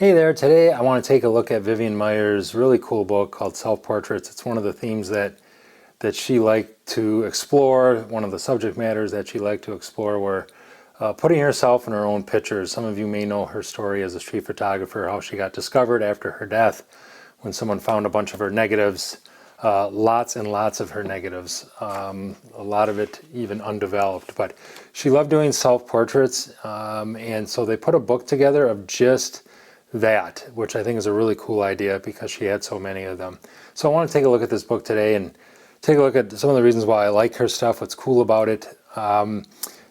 Hey there, today I want to take a look at Vivian Maier's really cool book called Self-Portraits. It's one of the themes that she liked to explore, one of the subject matters that she liked to explore were putting herself in her own pictures. Some of you may know her story as a street photographer, how she got discovered after her death when someone found a bunch of her negatives, lots and lots of her negatives, a lot of it even undeveloped. But she loved doing self-portraits, and so they put a book together of just that, which I think is a really cool idea because she had so many of them. So I want to take a look at this book today and take a look at some of the reasons why I like her stuff, what's cool about it.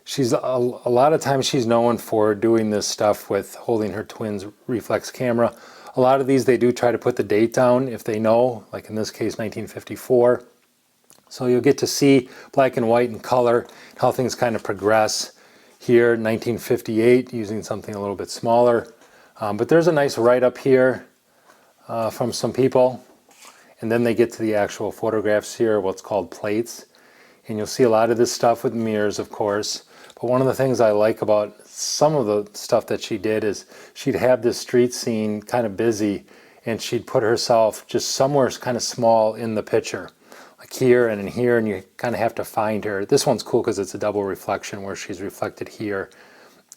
She's a lot of times she's known for doing this stuff with holding her twin's reflex camera. A lot of these they do try to put the date down if they know, like in this case 1954. So you'll get to see black and white and color, how things kind of progress. Here 1958 using something a little bit smaller. But there's a nice write-up here from some people, and then they get to the actual photographs here, what's called plates. And you'll see a lot of this stuff with mirrors, of course. But one of the things I like about some of the stuff that she did is she'd have this street scene kind of busy, and she'd put herself just somewhere kind of small in the picture, like here and in here, and you kind of have to find her. This one's cool because it's a double reflection where she's reflected here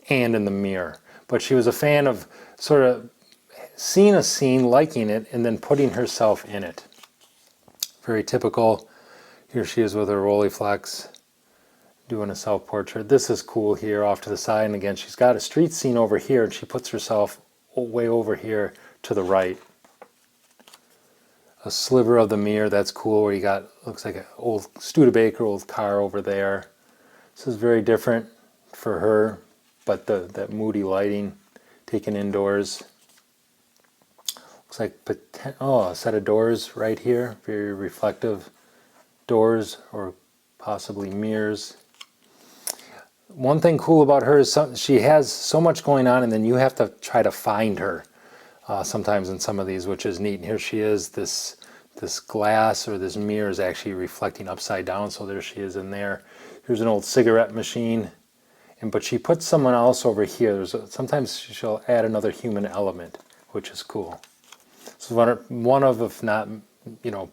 and in the mirror. But she was a fan of sort of seeing a scene, liking it, and then putting herself in it. Very typical. Here she is with her Rolleiflex doing a self-portrait. This is cool here off to the side. And again, she's got a street scene over here, and she puts herself way over here to the right. A sliver of the mirror, that's cool, where you got, looks like an old Studebaker, old car over there. This is very different for her, but that moody lighting taken indoors. Looks like a set of doors right here, very reflective doors or possibly mirrors. One thing cool about her is she has so much going on, and then you have to try to find her sometimes in some of these, which is neat. And here she is, this glass or this mirror is actually reflecting upside down, so there she is in there. Here's an old cigarette machine. But she puts someone else over here. Sometimes she'll add another human element, which is cool. So one of, if not,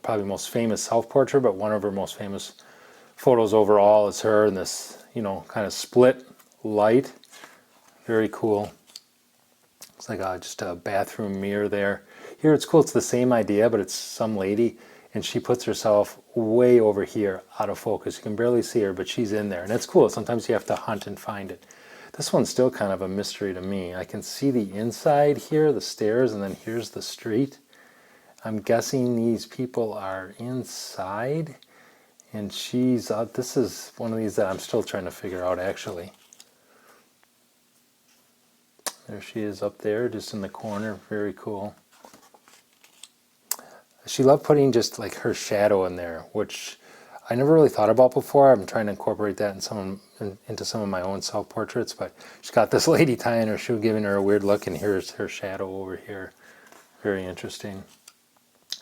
probably most famous self-portrait, but one of her most famous photos overall is her in this, kind of split light. Very cool. Looks like just a bathroom mirror there. Here it's cool. It's the same idea, but it's some lady, and she puts herself way over here out of focus. You can barely see her, but she's in there. And it's cool. Sometimes you have to hunt and find it. This one's still kind of a mystery to me. I can see the inside here, the stairs, and then here's the street. I'm guessing these people are inside. And she's out. This is one of these that I'm still trying to figure out, actually. There she is up there, just in the corner. Very cool. She loved putting just like her shadow in there, which I never really thought about before. I'm trying to incorporate that into some of my own self-portraits, but she's got this lady tying her shoe, giving her a weird look, and here's her shadow over here. Very interesting.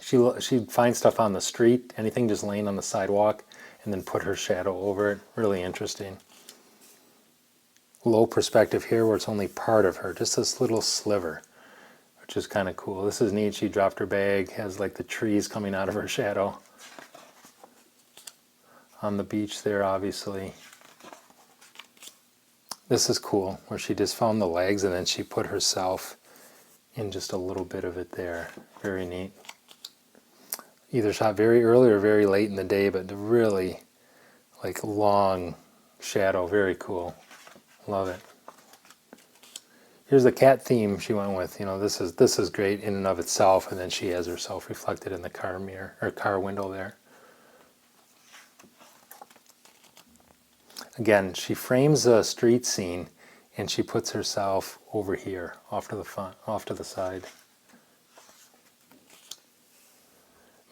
She'd find stuff on the street, anything just laying on the sidewalk, and then put her shadow over it. Really interesting. Low perspective here where it's only part of her, just this little sliver, which is kind of cool. This is neat. She dropped her bag, has like the trees coming out of her shadow. On the beach there, obviously. This is cool, where she just found the legs and then she put herself in just a little bit of it there. Very neat. Either shot very early or very late in the day, but the really like long shadow. Very cool. Love it. Here's the cat theme she went with. This is great in and of itself, and then she has herself reflected in the car mirror or car window there. Again, she frames a street scene, and she puts herself over here, off to the front, off to the side.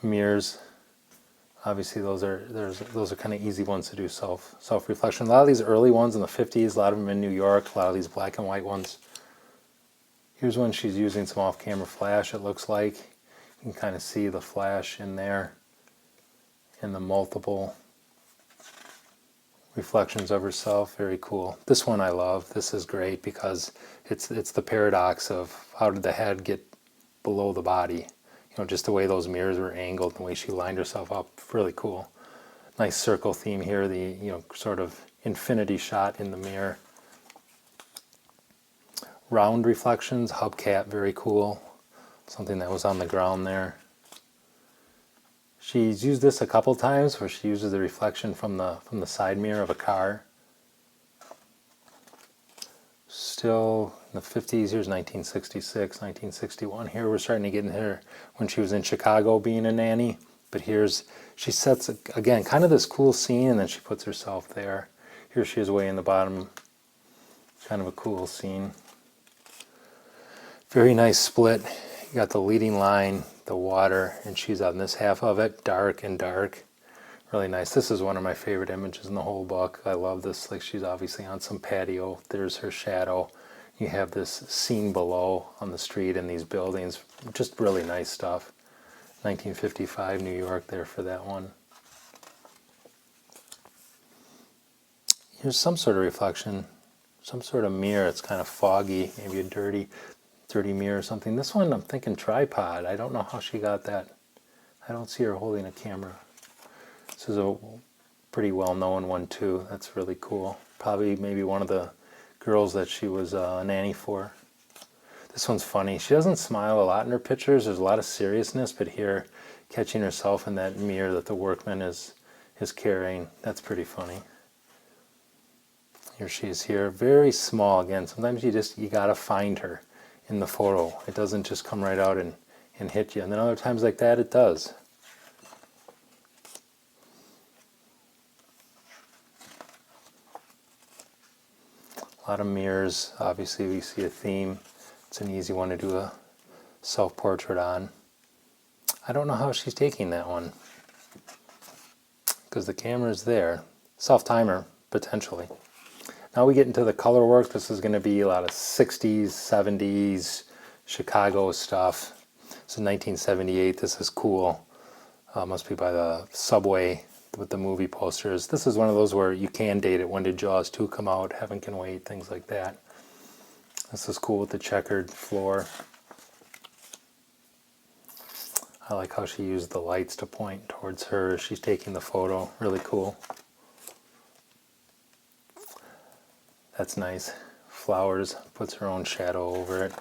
Mirrors. Obviously, those are kind of easy ones to do self-reflection. A lot of these early ones in the 50s, a lot of them in New York, a lot of these black and white ones. Here's one she's using some off-camera flash, it looks like. You can kind of see the flash in there and the multiple. reflections of herself. Very cool. This one I love. This is great because it's the paradox of how did the head get below the body. Just the way those mirrors were angled, the way she lined herself up. Really cool. Nice circle theme here, the sort of infinity shot in the mirror. Round reflections, hubcap, very cool. Something that was on the ground there. She's used this a couple times where she uses the reflection from the side mirror of a car. Still in the 50s, here's 1966, 1961. Here we're starting to get in here when she was in Chicago being a nanny. But she sets, again, kind of this cool scene, and then she puts herself there. Here she is way in the bottom. Kind of a cool scene. Very nice split. You got the leading line, the water, and she's on this half of it, dark and dark. Really nice. This is one of my favorite images in the whole book. I love this. Like, she's obviously on some patio. There's her shadow. You have this scene below on the street and these buildings. Just really nice stuff. 1955 New York there for that one. Here's some sort of reflection, some sort of mirror. It's kind of foggy, maybe a dirty mirror or something. This one I'm thinking tripod. I don't know how she got that. I don't see her holding a camera. This is a pretty well-known one too. That's really cool. Probably maybe one of the girls that she was a nanny for. This one's funny. She doesn't smile a lot in her pictures. There's a lot of seriousness, but here, catching herself in that mirror that the workman is carrying, that's pretty funny. Here she is here, very small. Again, sometimes you gotta find her in the photo. It doesn't just come right out and hit you. And then other times like that, it does. A lot of mirrors. Obviously, we see a theme. It's an easy one to do a self-portrait on. I don't know how she's taking that one, because the camera's there. Self-timer, potentially. Now we get into the color work. This is going to be a lot of 60s, 70s, Chicago stuff. So 1978, this is cool. Must be by the subway with the movie posters. This is one of those where you can date it. When did Jaws 2 come out? Heaven Can Wait, things like that. This is cool with the checkered floor. I like how she used the lights to point towards her as she's taking the photo. Really cool. That's nice. Flowers, puts her own shadow over it.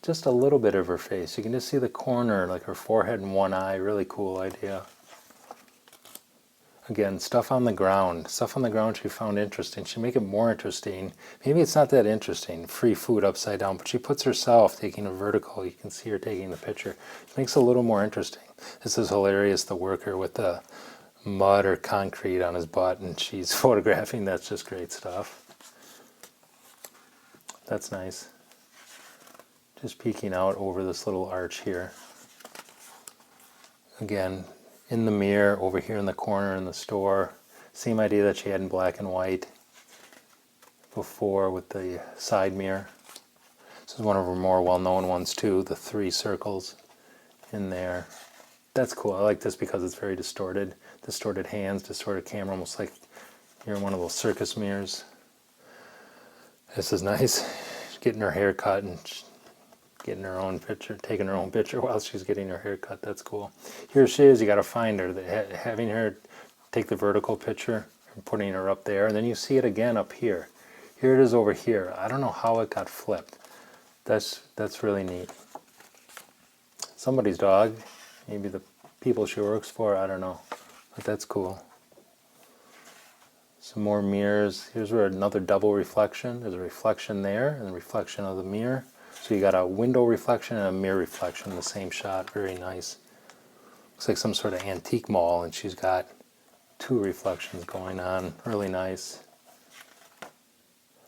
Just a little bit of her face. You can just see the corner, like her forehead and one eye. Really cool idea. Again, stuff on the ground. Stuff on the ground she found interesting. She make it more interesting. Maybe it's not that interesting. Free food upside down. But she puts herself taking a vertical. You can see her taking the picture. It makes it a little more interesting. This is hilarious. The worker with the mud or concrete on his butt, and she's photographing. That's just great stuff. That's nice. Just peeking out over this little arch here. Again, in the mirror over here in the corner in the store. Same idea that she had in black and white before with the side mirror. This is one of her more well-known ones too, the 3 circles in there. That's cool. I like this because it's very distorted. Distorted hands, distorted camera, almost like you're in one of those circus mirrors. This is nice. She's getting her hair cut and getting her own picture, taking her own picture while she's getting her hair cut. That's cool. Here she is. You got to find her. Having her take the vertical picture and putting her up there, and then you see it again up here. Here it is over here. I don't know how it got flipped. That's really neat. Somebody's dog. Maybe the people she works for. I don't know. But that's cool. Some more mirrors. Here's where another double reflection. There's a reflection there and a reflection of the mirror. So you got a window reflection and a mirror reflection in the same shot. Very nice. Looks like some sort of antique mall, and she's got 2 reflections going on. Really nice.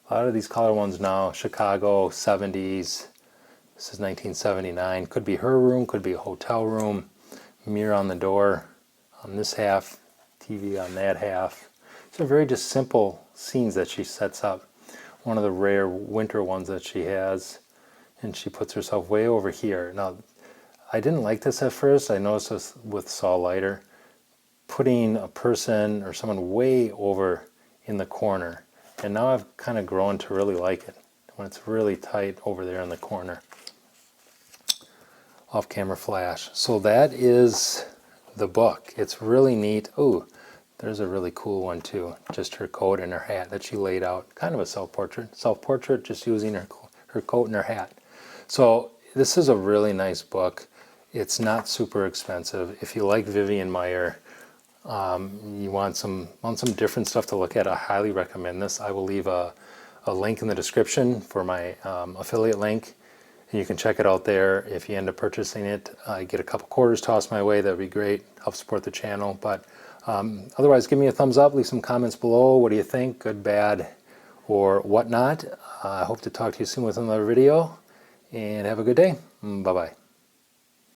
A lot of these color ones now, Chicago, 70s. This is 1979. Could be her room, could be a hotel room. Mirror on the door on this half, TV on that half. These are very just simple scenes that she sets up. One of the rare winter ones that she has. And she puts herself way over here. Now, I didn't like this at first. I noticed this with Saul Leiter. putting a person or someone way over in the corner. And now I've kind of grown to really like it when it's really tight over there in the corner. Off-camera flash. So that is the book. It's really neat. Oh, there's a really cool one too. Just her coat and her hat that she laid out. Kind of a self-portrait. Self-portrait, just using her coat and her hat. So this is a really nice book. It's not super expensive. If you like Vivian Maier, you want some different stuff to look at, I highly recommend this. I will leave a link in the description for my affiliate link. And you can check it out there. If you end up purchasing it, I get a couple quarters tossed my way. That would be great. Help support the channel. But otherwise, give me a thumbs up. Leave some comments below. What do you think? Good, bad, or whatnot. I hope to talk to you soon with another video. And have a good day. Bye-bye.